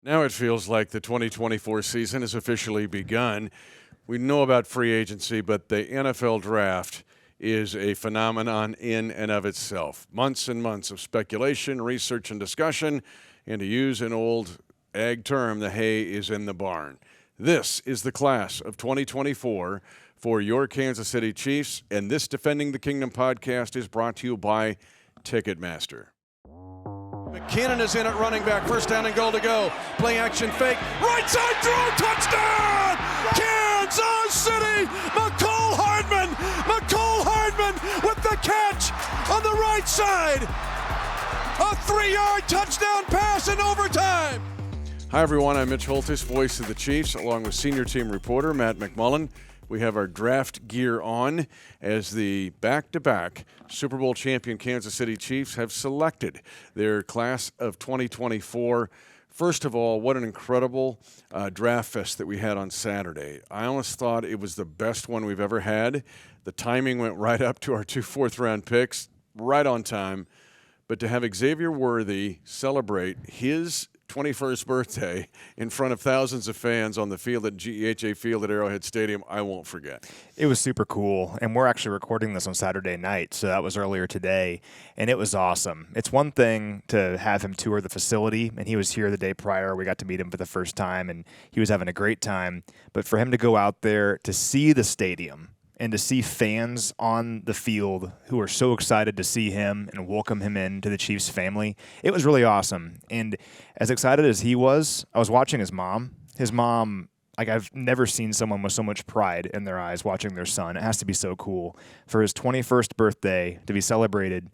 Now it feels like the 2024 season has officially begun. We know about free agency, but the NFL draft is a phenomenon in and of itself. Months and months of speculation, research, and discussion, and to use an old ag term, the hay is in the barn. This is the class of 2024 for your Kansas City Chiefs, and this Defending the Kingdom podcast is brought to you by Ticketmaster. McKinnon is in at running back, first down and goal to go. Play action fake, right side throw, touchdown! Kansas City! McCole Hardman with the catch on the right side. A 3-yard touchdown pass in overtime. Hi everyone, I'm Mitch Holthus, voice of the Chiefs, along with senior team reporter Matt McMullen. We have our draft gear on as the back-to-back Super Bowl champion Kansas City Chiefs have selected their class of 2024. First of all, what an incredible draft fest that we had on Saturday. I almost thought it was the best one we've ever had. The timing went right up to our 2 fourth-round picks, right on time. But to have Xavier Worthy celebrate his 21st birthday in front of thousands of fans on the field at GEHA Field at Arrowhead Stadium, I won't forget. It was super cool, and we're actually recording this on Saturday night, so that was earlier today, and it was awesome. It's one thing to have him tour the facility, and he was here the day prior. We got to meet him for the first time, and he was having a great time. But for him to go out there to see the stadium and to see fans on the field who are so excited to see him and welcome him into the Chiefs family, it was really awesome. And as excited as he was, I was watching his mom. His mom, like, I've never seen someone with so much pride in their eyes watching their son. It has to be so cool for his 21st birthday to be celebrated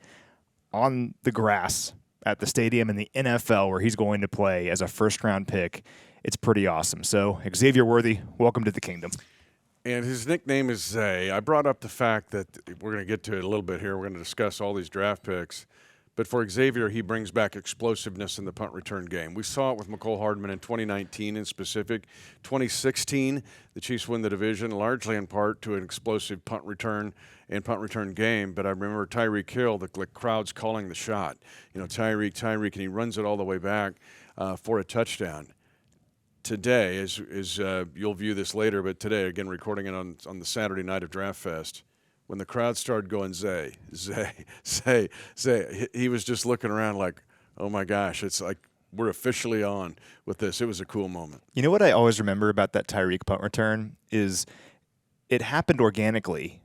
on the grass at the stadium in the NFL where he's going to play as a first-round pick. It's pretty awesome. So, Xavier Worthy, welcome to the kingdom. And his nickname is Zay. I brought up the fact that we're going to get to it a little bit here. We're going to discuss all these draft picks. But for Xavier, he brings back explosiveness in the punt return game. We saw it with McCole Hardman in 2019 in specific. 2016, the Chiefs win the division, largely in part to an explosive punt return and punt return game. But I remember Tyreek Hill, the crowd's calling the shot. You know, Tyreek, and he runs it all the way back for a touchdown. Today, as you'll view this later, but today, again, recording it on the Saturday night of Draft Fest, when the crowd started going, Zay, he was just looking around like, oh my gosh, it's like we're officially on with this. It was a cool moment. You know what I always remember about that Tyreek punt return is it happened organically,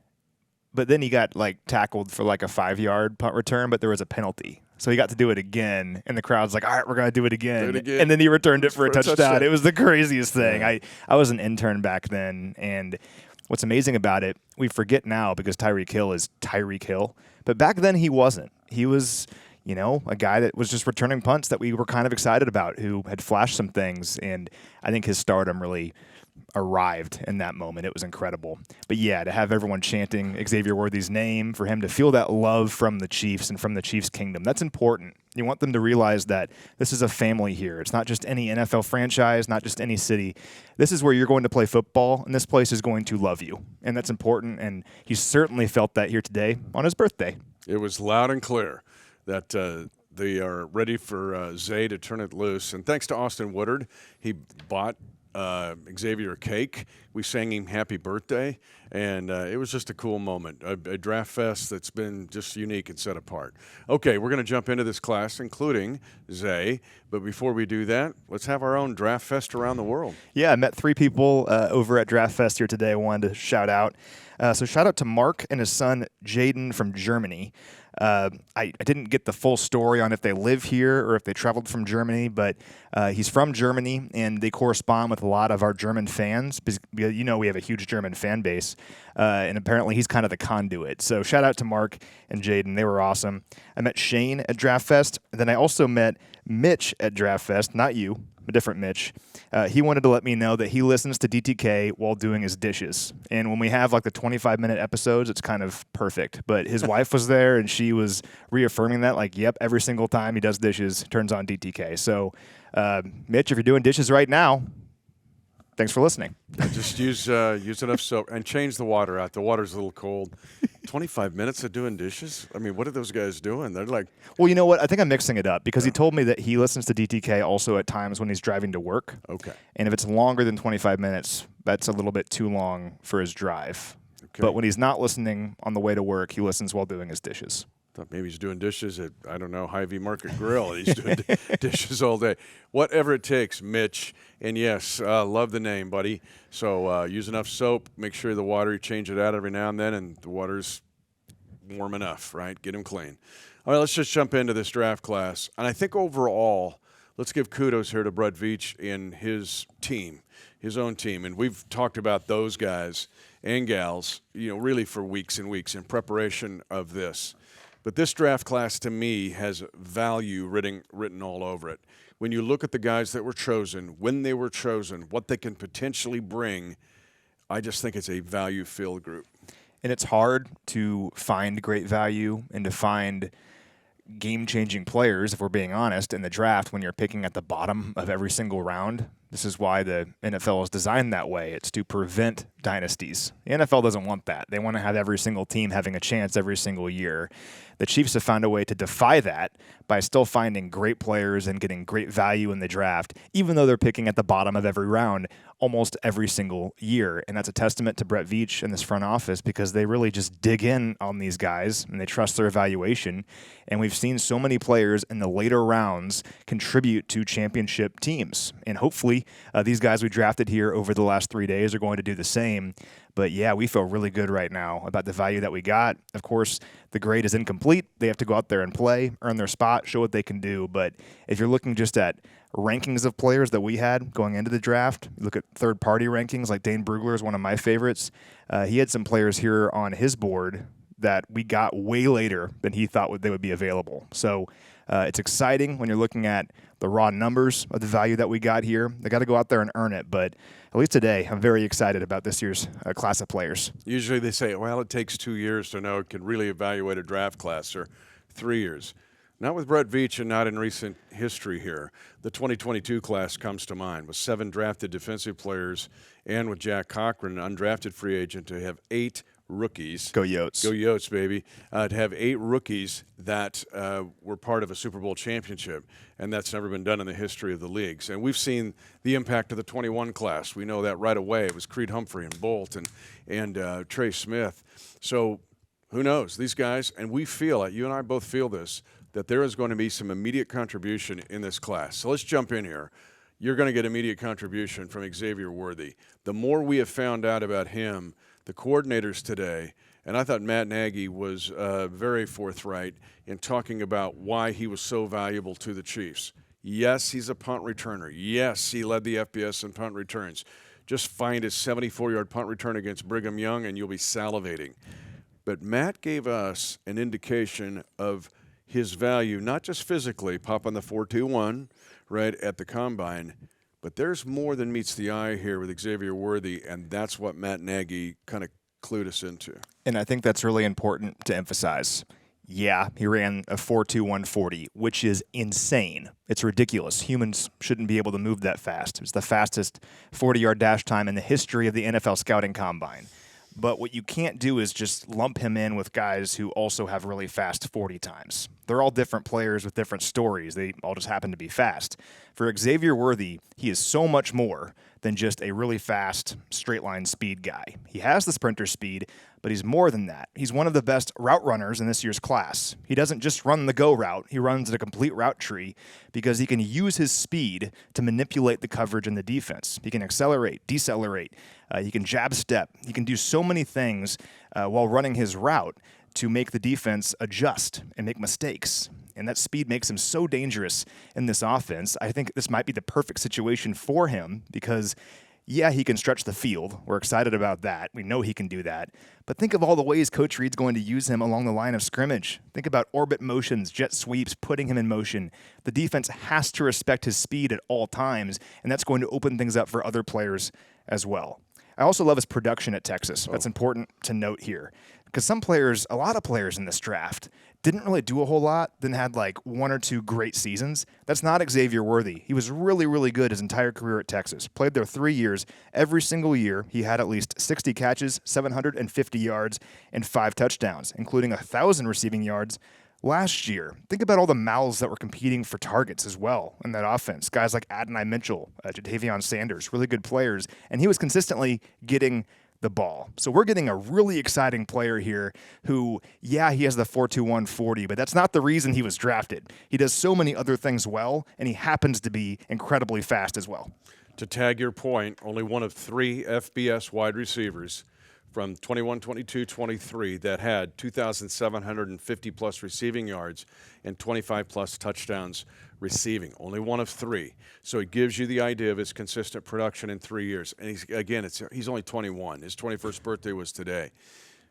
but then he got like tackled for like a 5-yard punt return, but there was a penalty. So he got to do it again, and the crowd's like, all right, we're going to do it again. And then he returned it for a touchdown. It was the craziest thing. Yeah. I was an intern back then, and what's amazing about it, we forget now because Tyreek Hill is Tyreek Hill, but back then he wasn't. He was, you know, a guy that was just returning punts that we were kind of excited about, who had flashed some things, and I think his stardom really arrived in that moment. It was incredible. But yeah, to have everyone chanting Xavier Worthy's name, for him to feel that love from the Chiefs and from the Chiefs kingdom, that's important. You want them to realize that this is a family here. It's not just any NFL franchise, not just any city. This is where you're going to play football, and this place is going to love you. And that's important, and he certainly felt that here today on his birthday. It was loud and clear that they are ready for Zay to turn it loose. And thanks to Austin Woodard, he bought Xavier a cake. We sang him happy birthday, and it was just a cool moment, a draft fest that's been just unique and set apart. Okay, we're going to jump into this class, including Zay, but before we do that, let's have our own draft fest around the world. Yeah, I met 3 people over at Draft Fest here today I wanted to shout out. So shout out to Mark and his son Jaden from Germany. I didn't get the full story on if they live here or if they traveled from Germany, but he's from Germany, and they correspond with a lot of our German fans. Because, you know, we have a huge German fan base, and apparently he's kind of the conduit. So shout out to Mark and Jaden. They were awesome. I met Shane at Draft Fest, and then I also met Mitch at Draft Fest, not you, a different Mitch. He wanted to let me know that he listens to DTK while doing his dishes. And when we have like the 25-minute episodes, it's kind of perfect. But his wife was there, and she was reaffirming that, like, yep, every single time he does dishes, turns on DTK. So, Mitch, if you're doing dishes right now, thanks for listening. Just use enough soap and change the water out. The water's a little cold. 25 minutes of doing dishes? I mean, what are those guys doing? They're like, Well, you know what? I think I'm mixing it up because he told me that he listens to DTK also at times when he's driving to work. okay. And if it's longer than 25 minutes, that's a little bit too long for his drive. Okay. But when he's not listening on the way to work, he listens while doing his dishes. Thought maybe he's doing dishes at, I don't know, Hy-Vee Market Grill. He's doing dishes all day. Whatever it takes, Mitch. And yes, love the name, buddy. So use enough soap. Make sure the water, you change it out every now and then, and the water's warm enough, right? Get them clean. All right, let's just jump into this draft class. And I think overall, let's give kudos here to Brett Veach and his team, his own team. And we've talked about those guys and gals, really for weeks and weeks in preparation of this. But this draft class, to me, has value written all over it. When you look at the guys that were chosen, when they were chosen, what they can potentially bring, I just think it's a value-filled group. And it's hard to find great value and to find game-changing players, if we're being honest, in the draft when you're picking at the bottom of every single round. This is why the NFL is designed that way. It's to prevent dynasties. The NFL doesn't want that. They want to have every single team having a chance every single year. The Chiefs have found a way to defy that by still finding great players and getting great value in the draft, even though they're picking at the bottom of every round almost every single year. And that's a testament to Brett Veach and this front office because they really just dig in on these guys and they trust their evaluation. And we've seen so many players in the later rounds contribute to championship teams. And hopefully these guys we drafted here over the last 3 days are going to do the same. But yeah, we feel really good right now about the value that we got. Of course, the grade is incomplete. They have to go out there and play, earn their spot, show what they can do. But if you're looking just at rankings of players that we had going into the draft, you look at third-party rankings, like Dane Brugler is one of my favorites. He had some players here on his board that we got way later than he thought they would be available. So it's exciting when you're looking at the raw numbers of the value that we got here. They got to go out there and earn it. But at least today, I'm very excited about this year's class of players. Usually they say, well, it takes 2 years to know it can really evaluate a draft class, or 3 years. Not with Brett Veach and not in recent history here. The 2022 class comes to mind with 7 drafted defensive players and with Jack Cochran, an undrafted free agent, to have 8 rookies. Go Yotes. Go Yotes, baby. To have 8 rookies that were part of a Super Bowl championship, and that's never been done in the history of the leagues. And we've seen the impact of the 21 class. We know that right away. It was Creed Humphrey and Bolt and Trey Smith. So who knows? These guys, and we feel it, you and I both feel this, that there is going to be some immediate contribution in this class. So let's jump in here. You're going to get immediate contribution from Xavier Worthy. The more we have found out about him, the coordinators today, and I thought Matt Nagy was very forthright in talking about why he was so valuable to the Chiefs. Yes, he's a punt returner. Yes, he led the FBS in punt returns. Just find his 74-yard punt return against Brigham Young, and you'll be salivating. But Matt gave us an indication of his value, not just physically, popping the 4.21 right at the combine, but there's more than meets the eye here with Xavier Worthy, and that's what Matt Nagy kind of clued us into. And I think that's really important to emphasize. Yeah, he ran a 4.21 40, which is insane. It's ridiculous. Humans shouldn't be able to move that fast. It was the fastest 40-yard dash time in the history of the NFL scouting combine. But what you can't do is just lump him in with guys who also have really fast 40 times. They're all different players with different stories. They all just happen to be fast. For Xavier Worthy, he is so much more than just a really fast straight-line speed guy. He has the sprinter speed, but he's more than that. He's one of the best route runners in this year's class. He doesn't just run the go route. He runs a complete route tree because he can use his speed to manipulate the coverage in the defense. He can accelerate, decelerate. He can jab step. He can do so many things while running his route to make the defense adjust and make mistakes. And that speed makes him so dangerous in this offense. I think this might be the perfect situation for him because, yeah, he can stretch the field. We're excited about that. We know he can do that. But think of all the ways Coach Reid's going to use him along the line of scrimmage. Think about orbit motions, jet sweeps, putting him in motion. The defense has to respect his speed at all times, and that's going to open things up for other players as well. I also love his production at Texas. That's important to note here. Because a lot of players in this draft didn't really do a whole lot, then had like 1 or 2 great seasons. That's not Xavier Worthy. He was really, really good his entire career at Texas. Played there 3 years. Every single year, he had at least 60 catches, 750 yards, and 5 touchdowns, including 1,000 receiving yards last year. Think about all the mouths that were competing for targets as well in that offense. Guys like Adonai Mitchell, Jadavion Sanders, really good players, and he was consistently getting the ball. So we're getting a really exciting player here who, yeah, he has the 4.21 40, but that's not the reason he was drafted. He does so many other things well, and he happens to be incredibly fast as well. To tag your point, only one of 3 FBS wide receivers from 21, 22, 23 that had 2,750-plus receiving yards and 25-plus touchdowns receiving. Only one of 3. So it gives you the idea of his consistent production in 3 years. And he's only 21. His 21st birthday was today.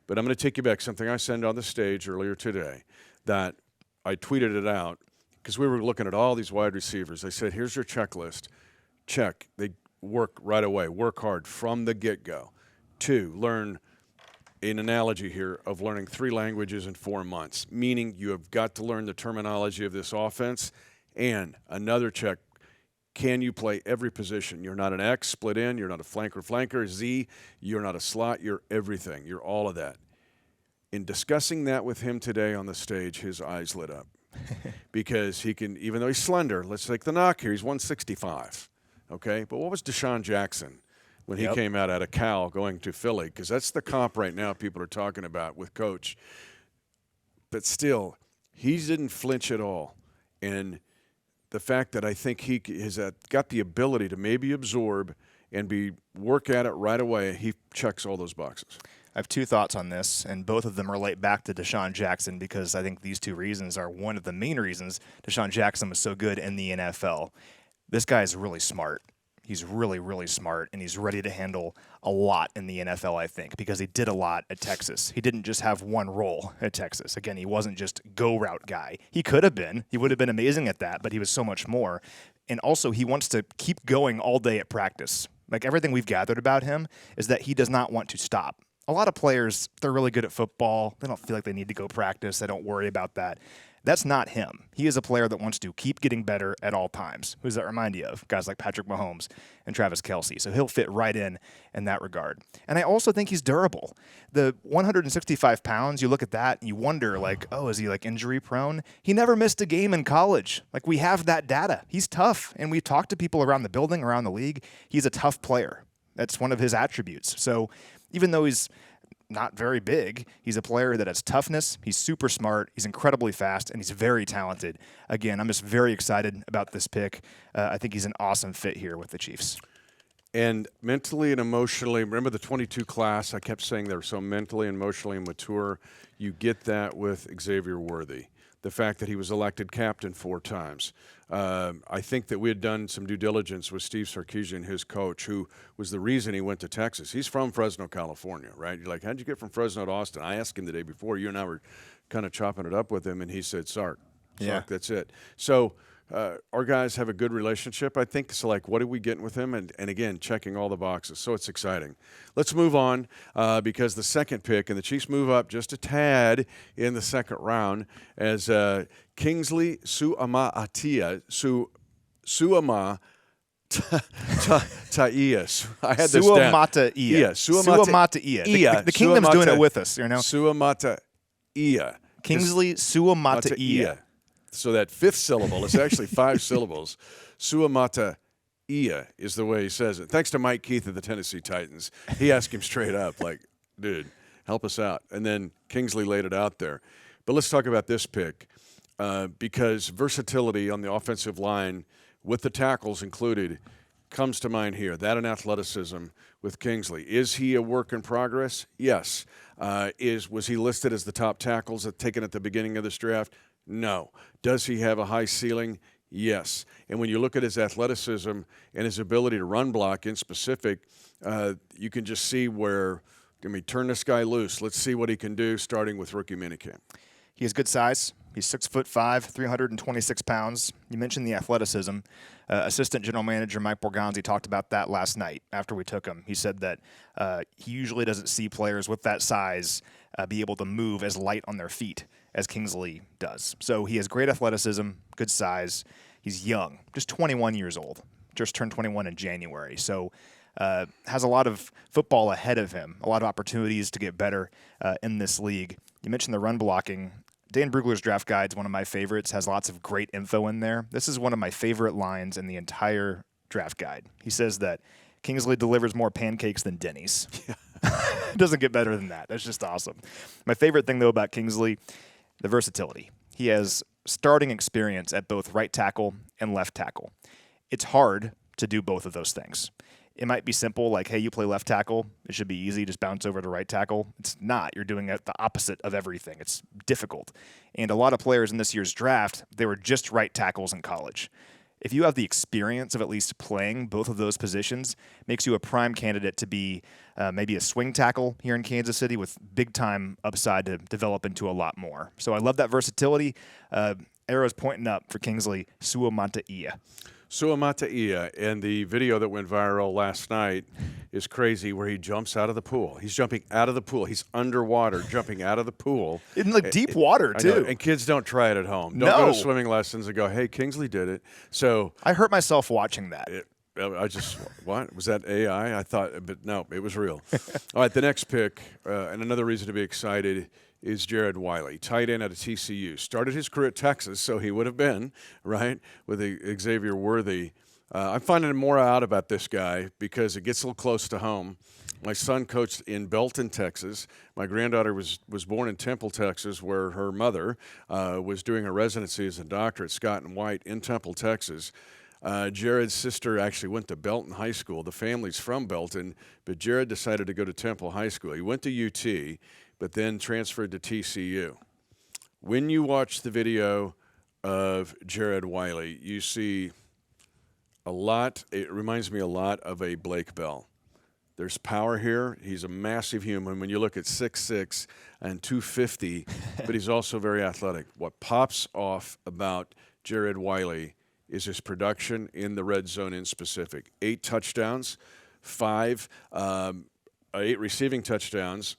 But I'm going to take you back. Something I said on the stage earlier today that I tweeted it out because we were looking at all these wide receivers. I said, here's your checklist. Check. They work right away. Work hard from the get-go. 2, learn an analogy here of learning 3 languages in 4 months, meaning you have got to learn the terminology of this offense. And another check, can you play every position? You're not an X, split in. You're not a flanker, Z. You're not a slot. You're everything. You're all of that. In discussing that with him today on the stage, his eyes lit up because he can, even though he's slender, let's take the knock here, he's 165, okay? But what was Deshaun Jackson when he came out of Cal going to Philly? Because that's the comp right now people are talking about with Coach. But still, he didn't flinch at all. And the fact that I think he has got the ability to maybe absorb and work at it right away, he checks all those boxes. I have 2 thoughts on this, and both of them relate back to Deshaun Jackson because I think these 2 reasons are one of the main reasons Deshaun Jackson was so good in the NFL. This guy is really smart. He's really, really smart, and he's ready to handle a lot in the NFL, I think, because he did a lot at Texas. He didn't just have one role at Texas. Again, he wasn't just go-route guy. He could have been. He would have been amazing at that, but he was so much more. And also, he wants to keep going all day at practice. Like, everything we've gathered about him is that he does not want to stop. A lot of players, they're really good at football. They don't feel like they need to go practice. They don't worry about that. That's not him. He is a player that wants to keep getting better at all times. Who does that remind you of? Guys like Patrick Mahomes and Travis Kelce. So he'll fit right in that regard. And I also think he's durable. The 165 pounds, you look at that and you wonder, like, oh, is he like injury prone? He never missed a game in college. Like, we have that data. He's tough. And we've talked to people around the building, around the league. He's a tough player. That's one of his attributes. So even though he's not very big, he's a player that has toughness, he's super smart, he's incredibly fast, and he's very talented. Again, I'm just very excited about this pick. I think he's an awesome fit here with the Chiefs. And mentally and emotionally, remember the 22 class, I kept saying they were so mentally and emotionally mature. You get that with Xavier Worthy. The fact that he was elected captain 4 times. I think that we had done some due diligence with Steve Sarkisian, his coach, who was the reason he went to Texas. He's from Fresno, California, right? You're like, how'd you get from Fresno to Austin? I asked him the day before. You and I were kind of chopping it up with him, and he said, Sark, that's it. So our guys have a good relationship, I think. So, like, what are we getting with him? And again, checking all the boxes. So it's exciting. Let's move on because the second pick, and the Chiefs move up just a tad in the second round as Kingsley Suamataia. Suamataia. I had this down. Suamataia. The kingdom's doing it with us, you know. Suamataia. Kingsley Suamataia. So that 5th syllable is actually 5 syllables. Suamataia is the way he says it. Thanks to Mike Keith of the Tennessee Titans. He asked him straight up, like, dude, help us out. And then Kingsley laid it out there. But let's talk about this pick because versatility on the offensive line with the tackles included comes to mind here. That and athleticism with Kingsley. Is he a work in progress? Yes. Was he listed as the top tackles taken at the beginning of this draft? No. Does he have a high ceiling? Yes. And when you look at his athleticism and his ability to run block in specific, you can just see where, turn this guy loose. Let's see what he can do starting with rookie minicamp. He has good size. He's 6'5", 326 pounds. You mentioned the athleticism. Assistant General Manager Mike Borgonzi talked about that last night after we took him. He said that he usually doesn't see players with that size be able to move as light on their feet as Kingsley does. So he has great athleticism, good size. He's young, just 21 years old. Just turned 21 in January. So has a lot of football ahead of him, a lot of opportunities to get better in this league. You mentioned the run blocking. Dan Brugler's draft guide is one of my favorites, has lots of great info in there. This is one of my favorite lines in the entire draft guide. He says that Kingsley delivers more pancakes than Denny's. It doesn't get better than that. That's just awesome. My favorite thing, though, about Kingsley, the versatility. He has starting experience at both right tackle and left tackle. It's hard to do both of those things. It might be simple, like, hey, you play left tackle. It should be easy. Just bounce over to right tackle. It's not. You're doing the opposite of everything. It's difficult. And a lot of players in this year's draft, they were just right tackles in college. If you have the experience of at least playing both of those positions, makes you a prime candidate to be maybe a swing tackle here in Kansas City with big-time upside to develop into a lot more. So I love that versatility. Arrows pointing up for Kingsley Suamataia. Suamataia, and the video that went viral last night is crazy, where he jumps out of the pool. He's jumping out of the pool. He's underwater, jumping out of the pool. In like deep water, too. And kids don't try it at home. Don't go to swimming lessons and go, hey, Kingsley did it. So I hurt myself watching that. What? Was that AI? I thought, but no, it was real. All right, the next pick, and another reason to be excited, is Jared Wiley, tight end out of TCU. Started his career at Texas, so he would have been, right, with Xavier Worthy. I'm finding more out about this guy because it gets a little close to home. My son coached in Belton, Texas. My granddaughter was born in Temple, Texas, where her mother was doing her residency as a doctor at Scott & White in Temple, Texas. Jared's sister actually went to Belton High School. The family's from Belton, but Jared decided to go to Temple High School. He went to UT, but then transferred to TCU. When you watch the video of Jared Wiley, you see a lot. It reminds me a lot of a Blake Bell. There's power here. He's a massive human. When you look at 6'6" and 250, but he's also very athletic. What pops off about Jared Wiley is his production in the red zone in specific. 8 touchdowns, 8 receiving touchdowns,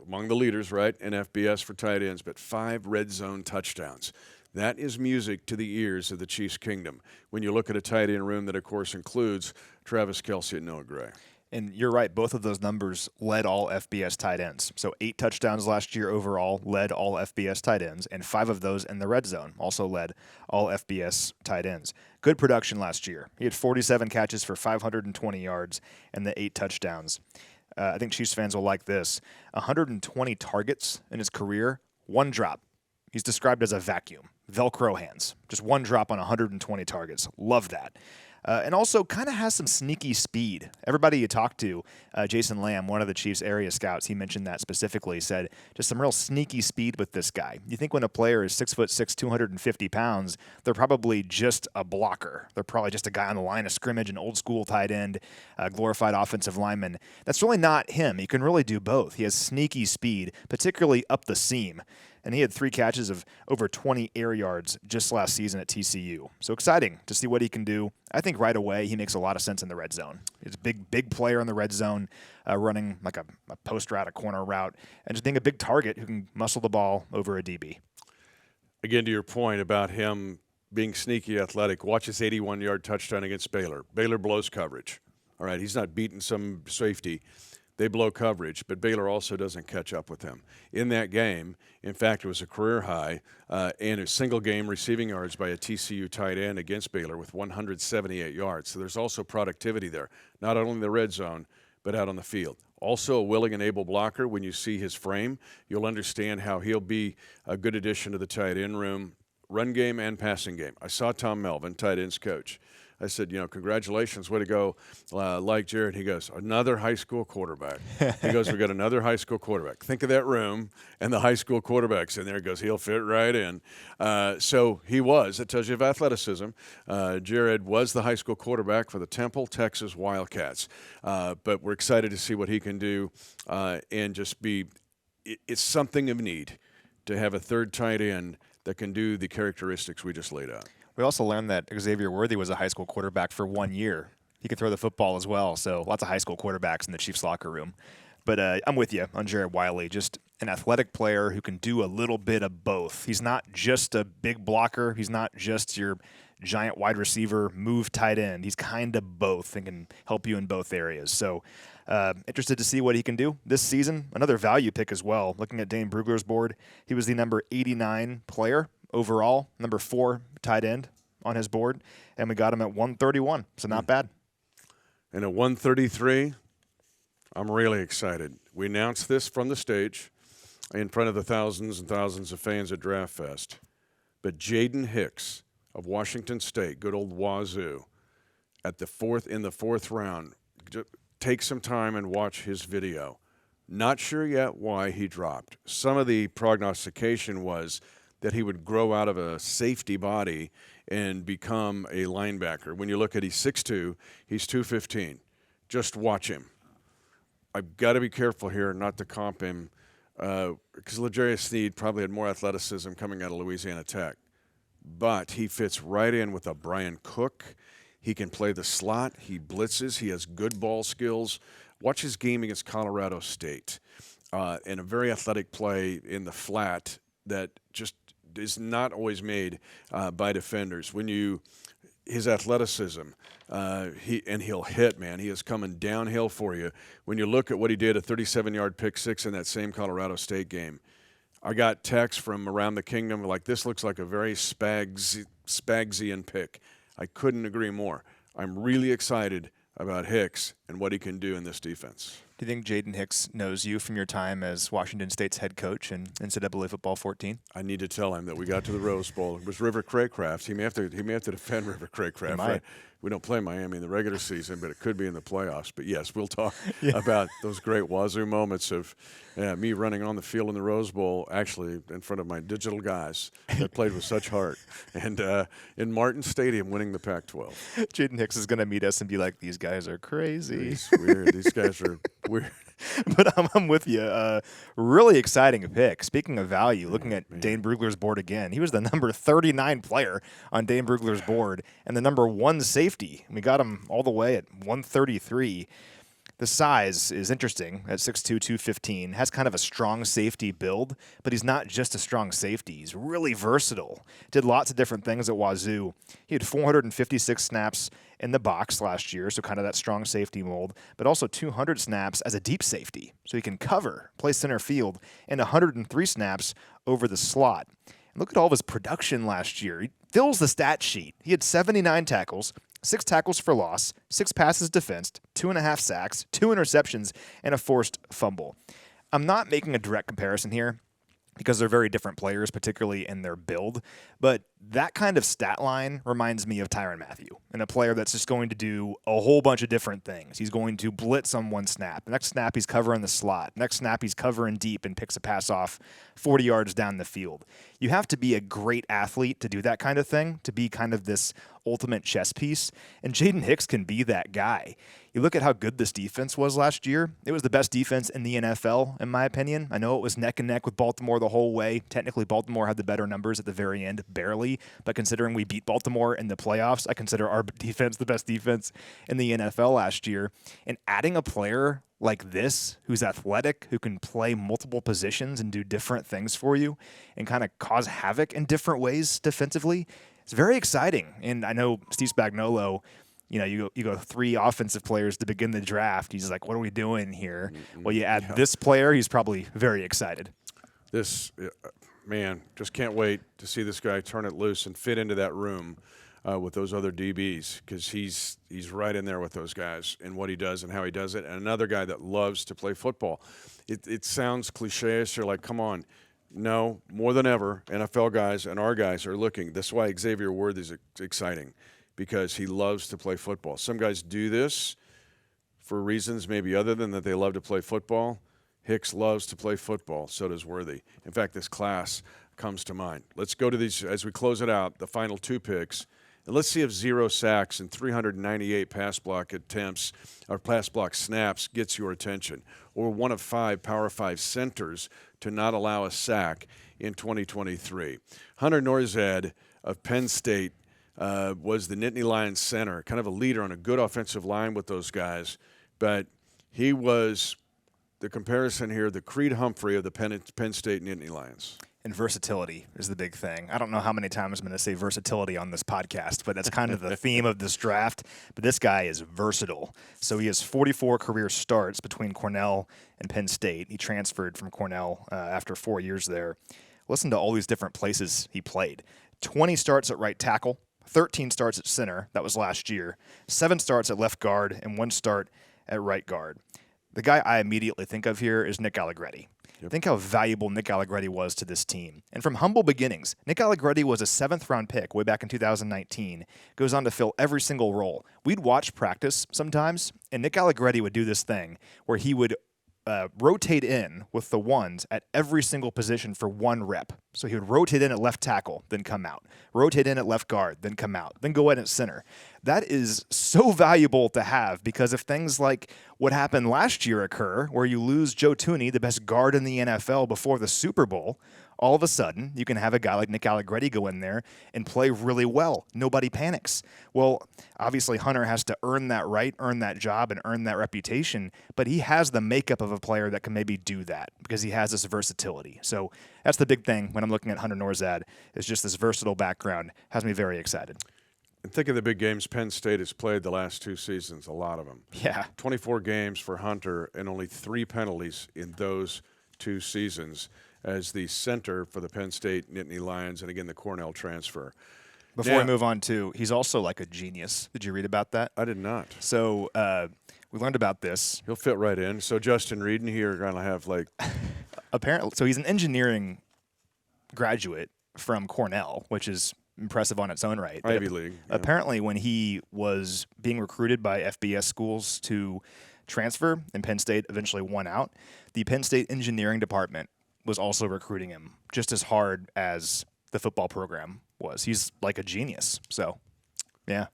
among the leaders, right, in FBS for tight ends, but 5 red zone touchdowns. That is music to the ears of the Chiefs Kingdom when you look at a tight end room that, of course, includes Travis Kelce and Noah Gray. And you're right, both of those numbers led all FBS tight ends. So 8 touchdowns last year overall led all FBS tight ends, and 5 of those in the red zone also led all FBS tight ends. Good production last year. He had 47 catches for 520 yards and the 8 touchdowns. I think Chiefs fans will like this. 120 targets in his career, 1 drop. He's described as a vacuum, Velcro hands. Just 1 drop on 120 targets. Love that. And also kind of has some sneaky speed. Everybody you talk to, Jason Lamb, one of the Chiefs area scouts, he mentioned that specifically, said just some real sneaky speed with this guy. You think when a player is 6'6", 250 pounds, they're probably just a blocker. They're probably just a guy on the line of scrimmage, an old school tight end, glorified offensive lineman. That's really not him. He can really do both. He has sneaky speed, particularly up the seam. And he had 3 catches of over 20 air yards just last season at TCU. So exciting to see what he can do. I think right away he makes a lot of sense in the red zone. He's a big player in the red zone, running like a post route, a corner route, and just being a big target who can muscle the ball over a DB. Again, to your point about him being sneaky athletic, watch his 81-yard touchdown against Baylor. Baylor blows coverage. All right, he's not beating some safety. They blow coverage, but Baylor also doesn't catch up with him. In that game, in fact, it was a career high and a single-game receiving yards by a TCU tight end against Baylor with 178 yards. So there's also productivity there, not only in the red zone, but out on the field. Also a willing and able blocker. When you see his frame, you'll understand how he'll be a good addition to the tight end room, run game and passing game. I saw Tom Melvin, tight ends coach. I said, congratulations, way to go, like Jared. He goes, another high school quarterback. He goes, we got another high school quarterback. Think of that room and the high school quarterbacks in there. He goes, he'll fit right in. So he was. It tells you of athleticism. Jared was the high school quarterback for the Temple, Texas Wildcats. But we're excited to see what he can do and just be – it's something of need to have a third tight end that can do the characteristics we just laid out. We also learned that Xavier Worthy was a high school quarterback for 1 year. He could throw the football as well, so lots of high school quarterbacks in the Chiefs locker room. But I'm with you on Jared Wiley, just an athletic player who can do a little bit of both. He's not just a big blocker. He's not just your giant wide receiver, move tight end. He's kind of both and can help you in both areas. So interested to see what he can do this season. Another value pick as well. Looking at Dane Brugler's board, he was the number 89 player overall, number 4 tight end on his board, and we got him at 131, so not bad. And at 133, I'm really excited. We announced this from the stage in front of the thousands and thousands of fans at Draft Fest. But Jaden Hicks of Washington State, good old Wazoo, in the fourth round, just take some time and watch his video. Not sure yet why he dropped. Some of the prognostication was that he would grow out of a safety body and become a linebacker. When you look at he's 6'2", he's 215. Just watch him. I've got to be careful here not to comp him because L'Jarius Sneed probably had more athleticism coming out of Louisiana Tech. But he fits right in with a Brian Cook. He can play the slot. He blitzes. He has good ball skills. Watch his game against Colorado State and a very athletic play in the flat that just is not always made by defenders. His athleticism, he'll hit, man. He is coming downhill for you. When you look at what he did, a 37-yard pick six in that same Colorado State game, I got texts from around the kingdom like, this looks like a very Spagsian pick. I couldn't agree more. I'm really excited about Hicks and what he can do in this defense. Do you think Jaden Hicks knows you from your time as Washington State's head coach in NCAA Football 14? I need to tell him that we got to the Rose Bowl. It was River Craycraft. He may have to defend River Craycraft. Right? We don't play Miami in the regular season, but it could be in the playoffs. But, yes, we'll talk about those great Wazoo moments of me running on the field in the Rose Bowl, actually in front of my digital guys that played with such heart, and in Martin Stadium winning the Pac-12. Jaden Hicks is going to meet us and be like, these guys are crazy. It's weird. These guys are weird. But I'm with you. Really exciting pick. Speaking of value, looking at Dane Brugler's board again, he was the number 39 player on Dane Brugler's board and the number 1 safety. We got him all the way at 133. The size is interesting at 6'2", 215. Has kind of a strong safety build, but he's not just a strong safety. He's really versatile. Did lots of different things at Wazoo. He had 456 snaps in the box last year, so kind of that strong safety mold, but also 200 snaps as a deep safety, so he can cover, play center field, and 103 snaps over the slot. And look at all of his production last year. He fills the stat sheet. He had 79 tackles, 6 tackles for loss, 6 passes defensed, 2.5 sacks, 2 interceptions, and a forced fumble. I'm not making a direct comparison here because they're very different players, particularly in their build, but that kind of stat line reminds me of Tyrann Mathieu, and a player that's just going to do a whole bunch of different things. He's going to blitz on one snap. The next snap, he's covering the slot. Next snap, he's covering deep and picks a pass off 40 yards down the field. You have to be a great athlete to do that kind of thing, to be kind of this ultimate chess piece, and Jaden Hicks can be that guy. You look at how good this defense was last year. It was the best defense in the NFL, in my opinion. I know it was neck and neck with Baltimore the whole way. Technically, Baltimore had the better numbers at the very end, barely. But considering we beat Baltimore in the playoffs, I consider our defense the best defense in the NFL last year. And adding a player like this, who's athletic, who can play multiple positions and do different things for you and kind of cause havoc in different ways defensively, it's very exciting. And I know Steve Spagnuolo, you go 3 offensive players to begin the draft. He's like, what are we doing here? Well, you add this player, he's probably very excited. Man, just can't wait to see this guy turn it loose and fit into that room with those other DBs because he's right in there with those guys and what he does and how he does it. And another guy that loves to play football. It sounds cliche-ish. You're like, come on. No, more than ever, NFL guys and our guys are looking. That's why Xavier Worthy is exciting because he loves to play football. Some guys do this for reasons maybe other than that they love to play football. Hicks loves to play football. So does Worthy. In fact, this class comes to mind. Let's go to these as we close it out, the final 2 picks. And let's see if 0 sacks and 398 pass block attempts or pass block snaps gets your attention, or one of 5 Power 5 centers to not allow a sack in 2023. Hunter Norzad of Penn State was the Nittany Lions center, kind of a leader on a good offensive line with those guys, but he was the comparison here, the Creed Humphrey of the Penn State Nittany Lions. And versatility is the big thing. I don't know how many times I'm going to say versatility on this podcast, but that's kind of the theme of this draft. But this guy is versatile. So he has 44 career starts between Cornell and Penn State. He transferred from Cornell after 4 years there. Listen to all these different places he played. 20 starts at right tackle, 13 starts at center. That was last year. 7 starts at left guard, and 1 start at right guard. The guy I immediately think of here is Nick Allegretti. Yep. Think how valuable Nick Allegretti was to this team. And from humble beginnings, Nick Allegretti was a 7th-round pick way back in 2019. Goes on to fill every single role. We'd watch practice sometimes, and Nick Allegretti would do this thing where he would rotate in with the ones at every single position for 1 rep. So he would rotate in at left tackle, then come out. Rotate in at left guard, then come out. Then go in at center. That is so valuable to have, because if things like what happened last year occur, where you lose Joe Thuney, the best guard in the NFL before the Super Bowl, all of a sudden you can have a guy like Nick Allegretti go in there and play really well. Nobody panics. Well, obviously Hunter has to earn that right, earn that job, and earn that reputation, but he has the makeup of a player that can maybe do that because he has this versatility. So that's the big thing when I'm looking at Hunter Norzad, is just this versatile background has me very excited. And think of the big games Penn State has played the last 2 seasons, a lot of them. Yeah. 24 games for Hunter and only 3 penalties in those 2 seasons as the center for the Penn State Nittany Lions, and again, the Cornell transfer. Before we move on to, he's also like a genius. Did you read about that? I did not. So we learned about this. He'll fit right in. So Justin Reed and he are going to have like... Apparently, so he's an engineering graduate from Cornell, which is impressive on its own right. Ivy League. Yeah. Apparently, when he was being recruited by FBS schools to transfer, and Penn State eventually won out, the Penn State engineering department was also recruiting him just as hard as the football program was. He's like a genius. So, yeah.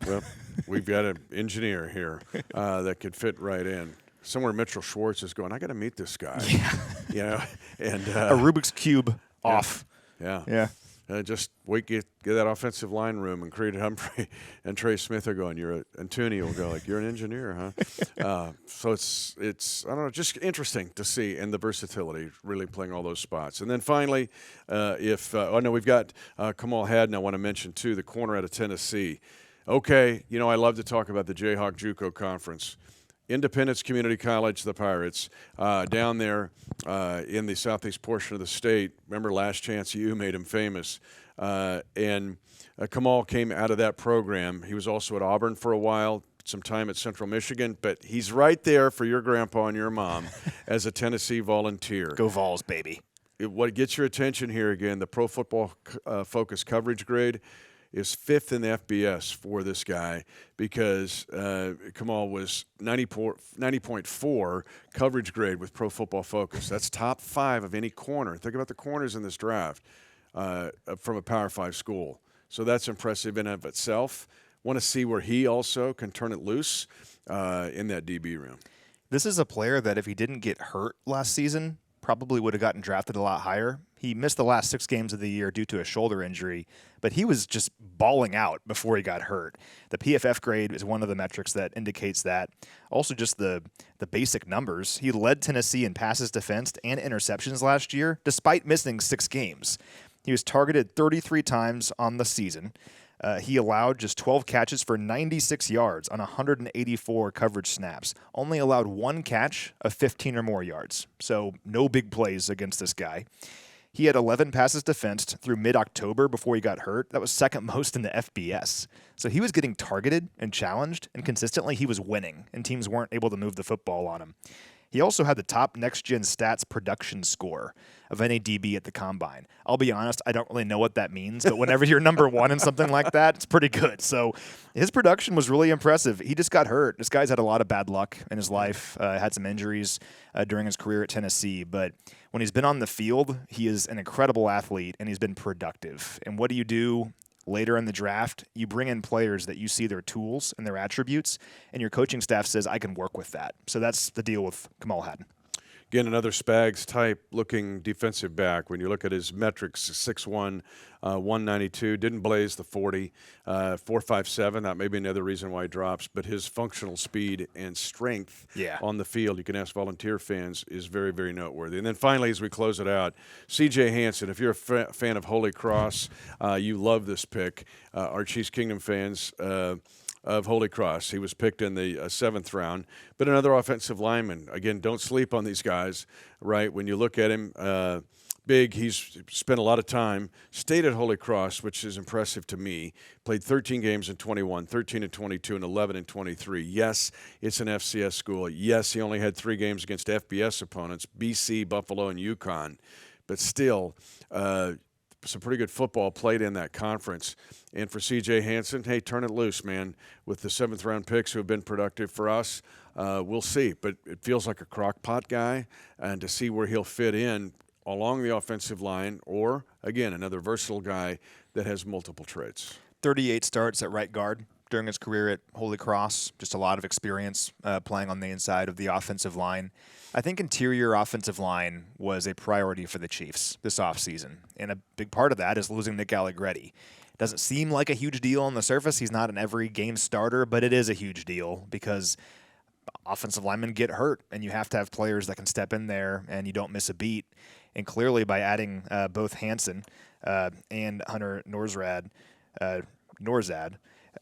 Well, we've got an engineer here that could fit right in. Somewhere Mitchell Schwartz is going, I got to meet this guy. Yeah. You know, and a Rubik's Cube off. Yeah. Yeah. Just get that offensive line room, and Creed Humphrey and Trey Smith are going, and Thuney will go like, you're an engineer, huh? So it's I don't know, just interesting to see, and the versatility really playing all those spots. And then finally, we've got Kamal Haddon. I want to mention too, the corner out of Tennessee. Okay, I love to talk about the Jayhawk JUCO Conference. Independence Community College, the Pirates, down there in the southeast portion of the state. Remember Last Chance U made him famous. And Kamal came out of that program. He was also at Auburn for a while, some time at Central Michigan, but he's right there for your grandpa and your mom as a Tennessee Volunteer. Go Vols, baby. What gets your attention here again, the Pro Football Focus coverage grade is 5th in the FBS for this guy, because Kamal was 90.4 coverage grade with Pro Football Focus. That's top 5 of any corner. Think about the corners in this draft from a Power 5 school. So that's impressive in and of itself. Want to see where he also can turn it loose in that DB room. This is a player that if he didn't get hurt last season, probably would have gotten drafted a lot higher. He missed the last 6 games of the year due to a shoulder injury, but he was just balling out before he got hurt. The PFF grade is one of the metrics that indicates that. Also just the basic numbers. He led Tennessee in passes defensed and interceptions last year, despite missing 6 games. He was targeted 33 times on the season. He allowed just 12 catches for 96 yards on 184 coverage snaps. Only allowed 1 catch of 15 or more yards. So no big plays against this guy. He had 11 passes defensed through mid-October before he got hurt. That was second most in the FBS. So he was getting targeted and challenged, and consistently he was winning, and teams weren't able to move the football on him. He also had the top next-gen stats production score of any DB at the Combine. I'll be honest, I don't really know what that means, but whenever you're number 1 in something like that, it's pretty good. So his production was really impressive. He just got hurt. This guy's had a lot of bad luck in his life, had some injuries during his career at Tennessee, but when he's been on the field, he is an incredible athlete, and he's been productive. And what do you do later in the draft, you bring in players that you see their tools and their attributes, and your coaching staff says, I can work with that. So that's the deal with Kamal Hadden. Again, another Spags-type looking defensive back. When you look at his metrics, 6'1", 192, didn't blaze the 40, 4.57. That may be another reason why he drops. But his functional speed and strength on the field, you can ask Volunteer fans, is very, very noteworthy. And then finally, as we close it out, C.J. Hansen. If you're a fan of Holy Cross, you love this pick. Our Chiefs Kingdom fans of Holy Cross. He was picked in the 7th round. But another offensive lineman. Again, don't sleep on these guys, right? When you look at him, big, he's spent a lot of time, stayed at Holy Cross, which is impressive to me. Played 13 games in 21, 13 in 22, and 11 in 23. Yes, it's an FCS school. Yes, he only had 3 games against FBS opponents, BC, Buffalo, and UConn. But still, some pretty good football played in that conference. And for C.J. Hansen, hey, turn it loose, man. With the 7th-round picks who have been productive for us, we'll see. But it feels like a crock-pot guy, and to see where he'll fit in along the offensive line or, again, another versatile guy that has multiple traits. 38 starts at right guard during his career at Holy Cross. Just a lot of experience playing on the inside of the offensive line. I think interior offensive line was a priority for the Chiefs this offseason, and a big part of that is losing Nick Allegretti. Doesn't seem like a huge deal on the surface. He's not an every game starter, but it is a huge deal because offensive linemen get hurt, and you have to have players that can step in there and you don't miss a beat. And clearly by adding both Hansen and Hunter Norzad,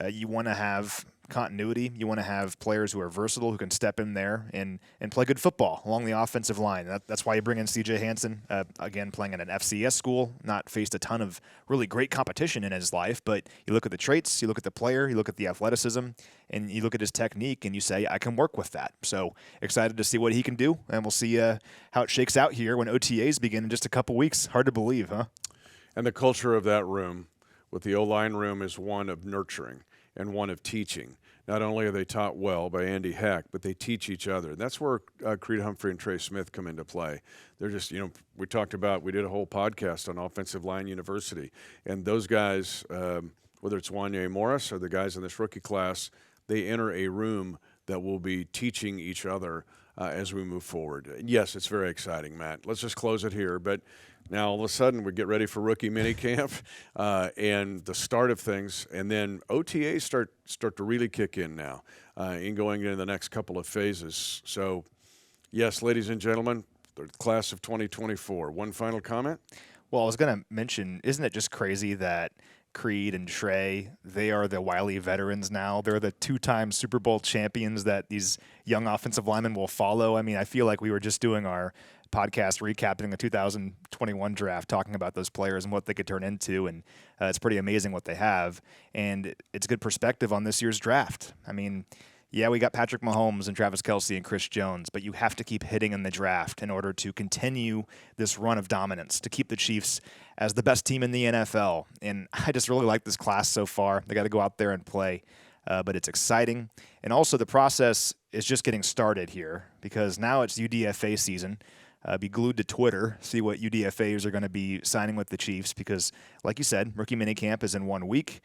you want to have continuity. You want to have players who are versatile, who can step in there and play good football along the offensive line. That's why you bring in C.J. Hansen, again, playing at an FCS school, not faced a ton of really great competition in his life, but you look at the traits, you look at the player, you look at the athleticism, and you look at his technique, and you say, I can work with that. So excited to see what he can do, and we'll see how it shakes out here when OTAs begin in just a couple weeks. Hard to believe, huh? And the culture of that room with the O-line room is one of nurturing and one of teaching. Not only are they taught well by Andy Heck, but they teach each other. And that's where Creed Humphrey and Trey Smith come into play. They're just, we did a whole podcast on Offensive Line University. And those guys, whether it's Wanye Morris or the guys in this rookie class, they enter a room that will be teaching each other as we move forward. Yes, it's very exciting, Matt. Let's just close it here. But now all of a sudden we get ready for rookie minicamp and the start of things, and then OTAs start to really kick in now in going into the next couple of phases. So, yes, ladies and gentlemen, the class of 2024. One final comment? Well, I was going to mention, isn't it just crazy that Creed and Trey, they are the wily veterans now. They're the 2-time Super Bowl champions that these young offensive linemen will follow. I mean, I feel like we were just doing our podcast recapping the 2021 draft, talking about those players and what they could turn into, and it's pretty amazing what they have. And it's good perspective on this year's draft. I mean, yeah, we got Patrick Mahomes and Travis Kelce and Chris Jones, but you have to keep hitting in the draft in order to continue this run of dominance, to keep the Chiefs as the best team in the NFL. And I just really like this class so far. They got to go out there and play, but it's exciting. And also the process is just getting started here because now it's UDFA season. Be glued to Twitter, see what UDFAs are going to be signing with the Chiefs because, like you said, rookie minicamp is in 1 week.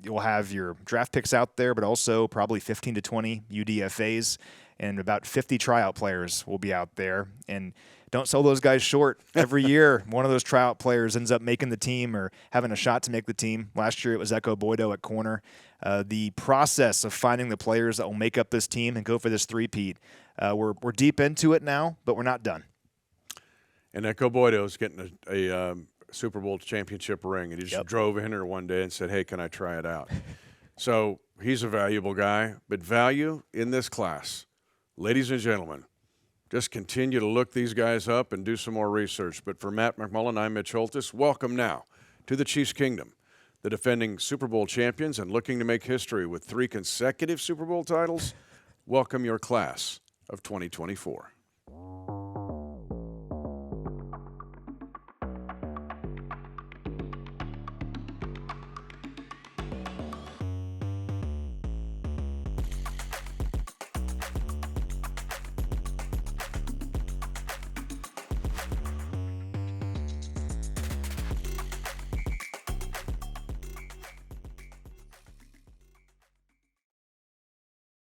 You'll have your draft picks out there, but also probably 15 to 20 UDFAs, and about 50 tryout players will be out there. And don't sell those guys short. Every year, one of those tryout players ends up making the team or having a shot to make the team. Last year, it was Echo Boydo at corner. The process of finding the players that will make up this team and go for this three-peat, we're deep into it now, but we're not done. And Echo Boydo is getting a Super Bowl championship ring, and he just drove in here one day and said, hey, can I try it out? So he's a valuable guy, but value in this class, ladies and gentlemen, just continue to look these guys up and do some more research. But for Matt McMullen, I'm Mitch Holthus. Welcome now to the Chiefs Kingdom, the defending Super Bowl champions and looking to make history with 3 consecutive Super Bowl titles. Welcome your class of 2024.